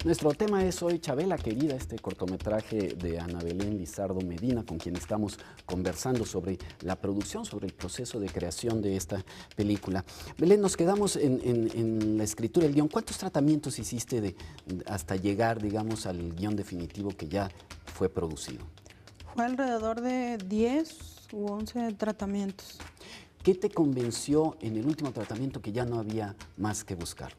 Nuestro tema es hoy Chabela Querida, este cortometraje de Ana Belén Lizardo Medina, con quien estamos conversando sobre la producción, sobre el proceso de creación de esta película. Belén, nos quedamos en la escritura del guión. ¿Cuántos tratamientos hiciste hasta llegar, digamos, al guión definitivo que ya fue producido? Fue alrededor de 10 u 11 tratamientos. ¿Qué te convenció en el último tratamiento que ya no había más que buscar?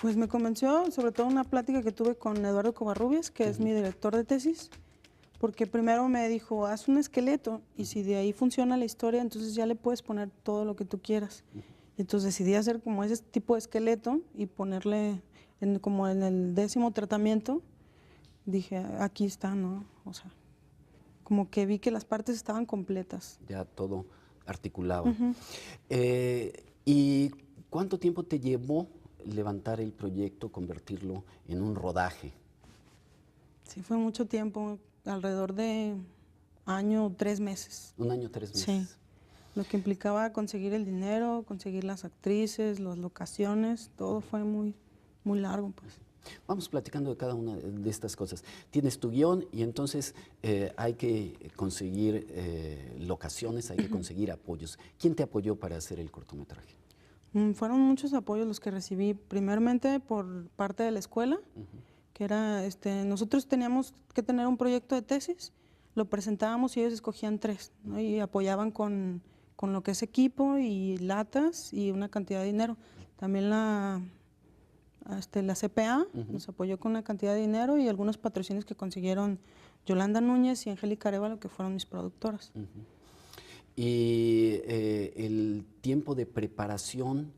Pues me convenció sobre todo una plática que tuve con Eduardo Covarrubias, que es mi director de tesis, porque primero me dijo, haz un esqueleto y si de ahí funciona la historia, entonces ya le puedes poner todo lo que tú quieras. Entonces decidí hacer como ese tipo de esqueleto y ponerle como en el 10º tratamiento, dije, aquí está, ¿no? O sea, como que vi que las partes estaban completas. Ya todo articulado. ¿Y cuánto tiempo te llevó levantar el proyecto, convertirlo en un rodaje? Sí, fue mucho tiempo, alrededor de año, 3 meses. 1 año, 3 meses. Sí, lo que implicaba conseguir el dinero, conseguir las actrices, las locaciones, todo fue muy largo, pues. Vamos platicando de cada una de estas cosas. Tienes tu guión y entonces hay que conseguir locaciones, hay que conseguir apoyos. ¿Quién te apoyó para hacer el cortometraje? Fueron muchos apoyos los que recibí, primeramente por parte de la escuela, que era, nosotros teníamos que tener un proyecto de tesis, lo presentábamos y ellos escogían 3, ¿no? Y apoyaban con lo que es equipo y latas y una cantidad de dinero. También la CPA nos apoyó con una cantidad de dinero y algunos patrocinios que consiguieron Yolanda Núñez y Angélica Arévalo, que fueron mis productoras. Y el tiempo de preparación,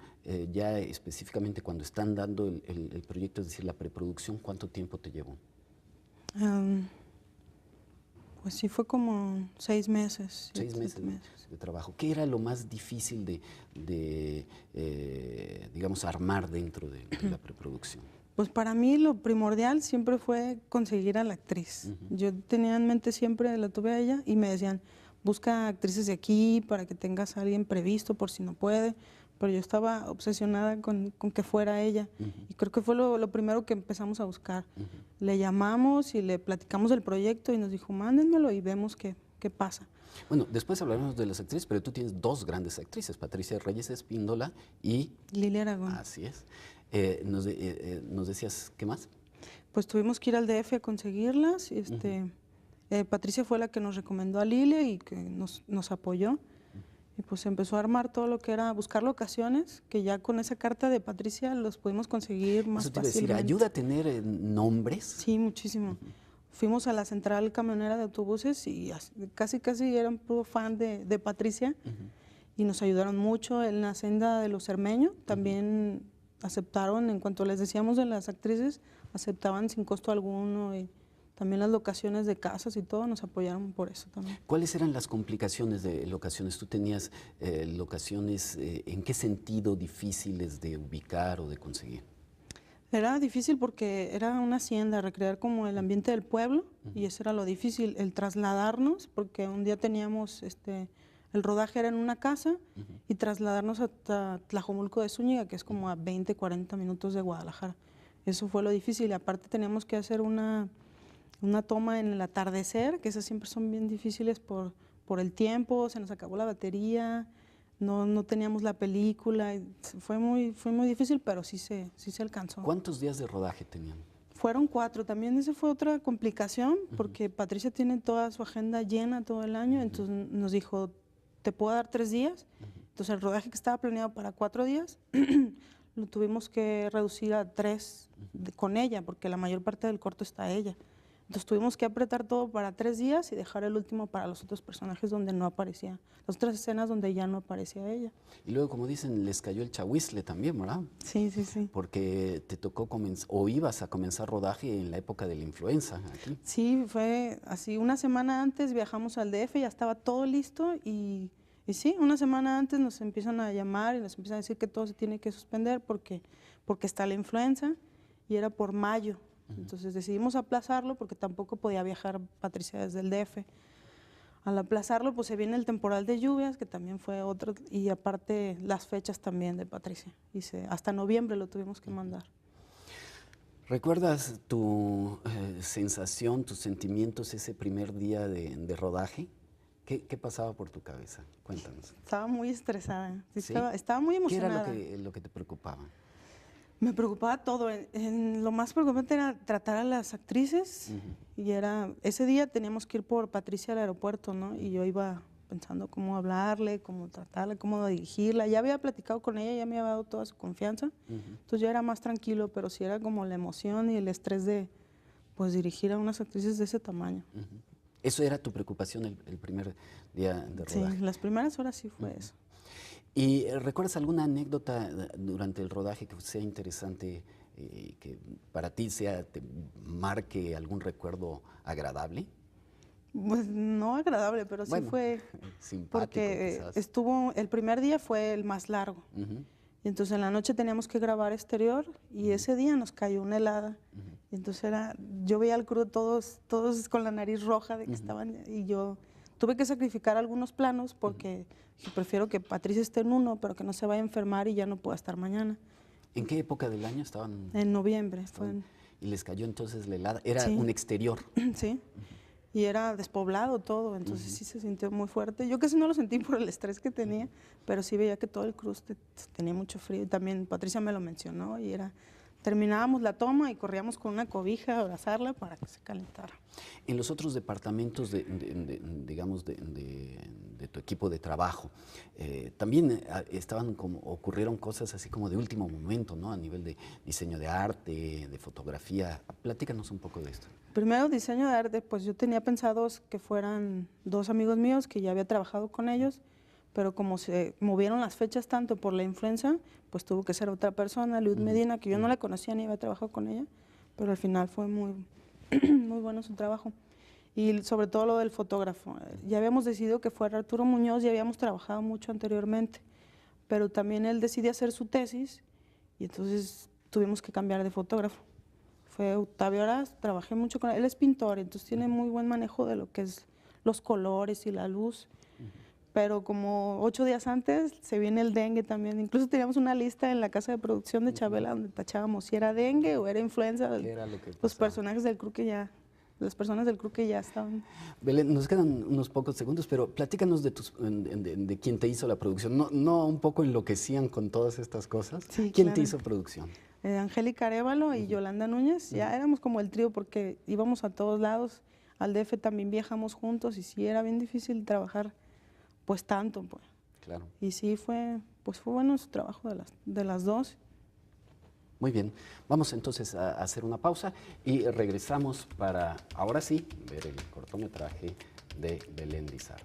ya específicamente cuando están dando el proyecto, es decir, la preproducción, ¿cuánto tiempo te llevó? Pues sí, fue como 6 meses. 6 meses de trabajo. ¿Qué era lo más difícil de digamos, armar dentro de la preproducción? Pues para mí lo primordial siempre fue conseguir a la actriz. Yo tenía en mente siempre, la tuve a ella y me decían, busca actrices de aquí para que tengas a alguien previsto por si no puede, pero yo estaba obsesionada con que fuera ella y creo que fue lo primero que empezamos a buscar. Le llamamos y le platicamos del proyecto y nos dijo, mándenmelo y vemos qué pasa. Bueno, después hablaremos de las actrices, pero tú tienes 2 grandes actrices, Patricia Reyes Espíndola y Lilia Aragón. Así es. Nos decías, ¿qué más? Pues tuvimos que ir al DF a conseguirlas. Patricia fue la que nos recomendó a Lilia y que nos apoyó. Y pues empezó a armar todo lo que era buscar locaciones, que ya con esa carta de Patricia los pudimos conseguir más Eso te iba a decir, fácilmente. ¿ayuda a tener nombres? Sí, muchísimo. Fuimos a la central camionera de autobuses y casi eran puro fan de Patricia y nos ayudaron mucho. En la senda de los Cermeño también aceptaron, en cuanto les decíamos de las actrices, aceptaban sin costo alguno y también las locaciones de casas y todo, nos apoyaron por eso también. ¿Cuáles eran las complicaciones de locaciones? ¿Tú tenías locaciones, en qué sentido difíciles de ubicar o de conseguir? Era difícil porque era una hacienda, recrear como el ambiente del pueblo y eso era lo difícil, el trasladarnos, porque un día teníamos, el rodaje era en una casa y trasladarnos hasta Tlajomulco de Zúñiga, que es como a 20, 40 minutos de Guadalajara. Eso fue lo difícil y aparte teníamos que hacer una toma en el atardecer, que esas siempre son bien difíciles por el tiempo, se nos acabó la batería, no teníamos la película, fue muy difícil, pero sí se alcanzó. ¿Cuántos días de rodaje tenían? Fueron 4, también esa fue otra complicación, porque Patricia tiene toda su agenda llena todo el año, entonces nos dijo, ¿te puedo dar 3 días? Entonces el rodaje que estaba planeado para 4 días, lo tuvimos que reducir a 3 con ella, porque la mayor parte del corto está ella. Entonces tuvimos que apretar todo para 3 días y dejar el último para los otros personajes donde no aparecía, las otras escenas donde ya no aparecía ella. Y luego, como dicen, les cayó el chahuizle también, ¿verdad? Sí. Porque te tocó o ibas a comenzar rodaje en la época de la influenza aquí. Sí, fue así, una semana antes viajamos al DF, ya estaba todo listo y sí, una semana antes nos empiezan a llamar y nos empiezan a decir que todo se tiene que suspender porque está la influenza y era por mayo. Entonces decidimos aplazarlo porque tampoco podía viajar Patricia desde el DF. Al aplazarlo, pues se viene el temporal de lluvias, que también fue otro, y aparte las fechas también de Patricia. Hasta noviembre lo tuvimos que mandar. ¿Recuerdas tu sensación, tus sentimientos ese primer día de rodaje? ¿Qué pasaba por tu cabeza? Cuéntanos. Estaba muy estresada, sí, ¿Sí? Estaba muy ¿Qué era emocionada. lo que te preocupaba? Me preocupaba todo. Lo más preocupante era tratar a las actrices y ese día teníamos que ir por Patricia al aeropuerto, ¿no? Y yo iba pensando cómo hablarle, cómo tratarla, cómo dirigirla. Ya había platicado con ella, ya me había dado toda su confianza. Entonces ya era más tranquilo, pero sí era como la emoción y el estrés de pues dirigir a unas actrices de ese tamaño. ¿Eso era tu preocupación el primer día de rodaje? Sí, las primeras horas sí fue eso. ¿Y recuerdas alguna anécdota durante el rodaje que sea interesante, que para ti te marque algún recuerdo agradable? Pues no agradable, pero sí Bueno, fue simpático porque quizás. el primer día fue el más largo. Y entonces en la noche teníamos que grabar exterior y ese día nos cayó una helada. Y entonces yo veía al crew todos con la nariz roja de que estaban, y yo tuve que sacrificar algunos planos porque dije, prefiero que Patricia esté en uno, pero que no se vaya a enfermar y ya no pueda estar mañana. ¿En qué época del año estaban? En noviembre Y les cayó entonces la helada. Era Sí. un exterior. Sí. Y era despoblado todo, entonces sí se sintió muy fuerte. Yo casi no lo sentí por el estrés que tenía, pero sí veía que todo el crew tenía mucho frío. Y también Patricia me lo mencionó y terminábamos la toma y corríamos con una cobija a abrazarla para que se calentara. En los otros departamentos digamos, de tu equipo de trabajo, también ocurrieron cosas así como de último momento, ¿no? A nivel de diseño de arte, de fotografía. Platícanos un poco de esto. Primero, diseño de arte, pues yo tenía pensados que fueran dos amigos míos que ya había trabajado con ellos, pero como se movieron las fechas tanto por la influenza, pues tuvo que ser otra persona, Luz Medina, que yo no la conocía ni había trabajado con ella, pero al final fue muy, muy bueno su trabajo. Y sobre todo lo del fotógrafo. Ya habíamos decidido que fuera Arturo Muñoz y habíamos trabajado mucho anteriormente, pero también él decidió hacer su tesis y entonces tuvimos que cambiar de fotógrafo. Fue Octavio Aras, trabajé mucho con él. Él es pintor, entonces tiene muy buen manejo de lo que es los colores y la luz. Pero como 8 días antes se viene el dengue también. Incluso teníamos una lista en la casa de producción de Chabela donde tachábamos si era dengue o era influenza. ¿Qué era lo que los pasaba? personajes del crew las personas del crew que ya estaban. Belén, nos quedan unos pocos segundos, pero platícanos de quién te hizo la producción. ¿No un poco enloquecían con todas estas cosas? Sí, ¿Quién claro. te hizo producción? Angélica Arévalo y Yolanda Núñez, ya éramos como el trío porque íbamos a todos lados. Al DF también viajamos juntos y sí era bien difícil trabajar pues tanto. Pues. Claro. Y sí fue bueno su trabajo de las dos. Muy bien, vamos entonces a hacer una pausa y regresamos para, ahora sí, ver el cortometraje de Belén Lizardo.